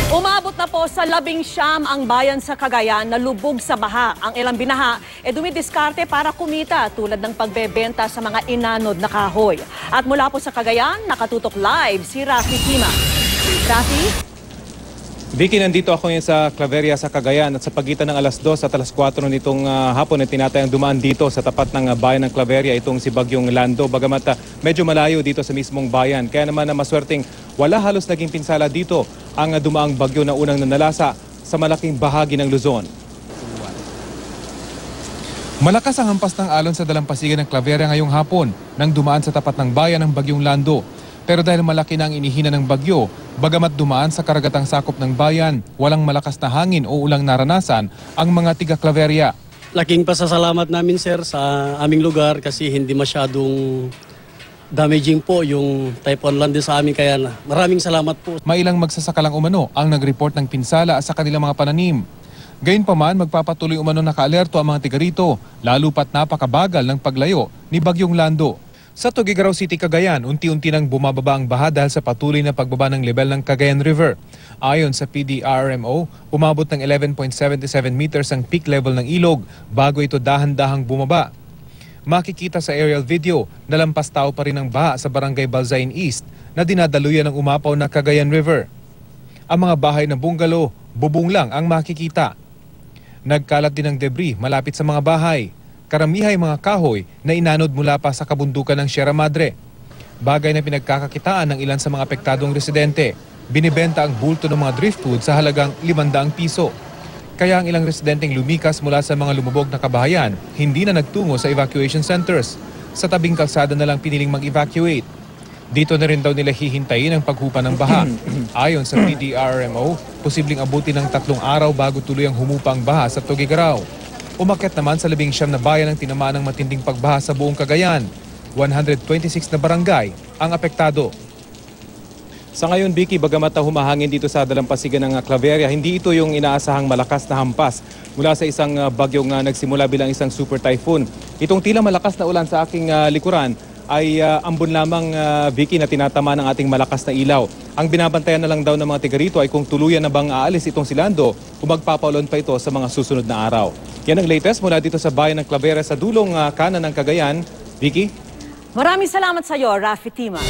Umabot na po sa 19 ang bayan sa Cagayan na lubog sa baha. Ang ilang binaha dumidiskarte para kumita tulad ng pagbebenta sa mga inanod na kahoy. At mula po sa Cagayan, nakatutok live si Rafi Tima. Rafi? Vicky, nandito ako ngayon sa Claveria sa Cagayan at sa pagitan ng alas 2 at alas 4 nitong hapon ay tinatayang dumaan dito sa tapat ng bayan ng Claveria itong si Bagyong Lando. Bagamat medyo malayo dito sa mismong bayan. Kaya naman maswerteng wala halos naging pinsala dito ang dumaang bagyo na unang nanalasa sa malaking bahagi ng Luzon. Malakas ang hampas ng alon sa dalampasigan ng Claveria ngayong hapon nang dumaan sa tapat ng bayan ng Bagyong Lando. Pero dahil malaki na ang inihina ng bagyo, bagamat dumaan sa karagatang sakop ng bayan, walang malakas na hangin o ulang naranasan ang mga tiga-Claveria. Laking pasasalamat namin sir sa aming lugar kasi hindi masyadong damaging po yung Typhoon Lando sa amin, kaya maraming salamat po. Mailang magsasakalang umano ang nag-report ng pinsala sa kanilang mga pananim. Gayunpaman, magpapatuloy umano nakaalerto ang mga tiga rito, lalo pat napakabagal ng paglayo ni Bagyong Lando. Sa Tuguegarao City, Cagayan, unti-unti nang bumababa ang baha dahil sa patuloy na pagbaba ng level ng Cagayan River. Ayon sa PDRMO, umabot ng 11.77 meters ang peak level ng ilog bago ito dahan-dahang bumaba. Makikita sa aerial video na lampas tao pa rin ang baha sa Barangay Balzain East na dinadaluyan ng umapaw na Cagayan River. Ang mga bahay ng bungalow, bubong lang ang makikita. Nagkalat din ng debris malapit sa mga bahay. Karamihay mga kahoy na inanod mula pa sa kabundukan ng Sierra Madre. Bagay na pinagkakakitaan ng ilan sa mga apektadong residente. Binibenta ang bulto ng mga driftwood sa halagang 500 piso. Kaya ang ilang residenteng lumikas mula sa mga lumubog na kabahayan, hindi na nagtungo sa evacuation centers. Sa tabing kalsada na lang piniling mag-evacuate. Dito na rin daw nila hihintayin ang paghupa ng baha. Ayon sa PDRMO, posibleng abutin ng 3 araw bago tuluyang humupa ang baha sa Tuguegarao. Umakyat naman sa 19 na bayan ang tinamaan ng matinding pagbaha sa buong Cagayan. 126 na barangay ang apektado. Sa ngayon, Vicky, bagamat humahangin dito sa dalampasigan ng Claveria, hindi ito yung inaasahang malakas na hampas mula sa isang bagyong nagsimula bilang isang super typhoon. Itong tila malakas na ulan sa aking likuran ay ambon lamang, Vicky, na tinatama ng ating malakas na ilaw. Ang binabantayan na lang daw ng mga tiga rito ay kung tuluyan na bang aalis itong si Lando o magpapaulan pa ito sa mga susunod na araw. Yan ang latest mula dito sa bayan ng Claveria sa dulong kanan ng Cagayan. Vicky? Maraming salamat sa iyo, Rafi Tima.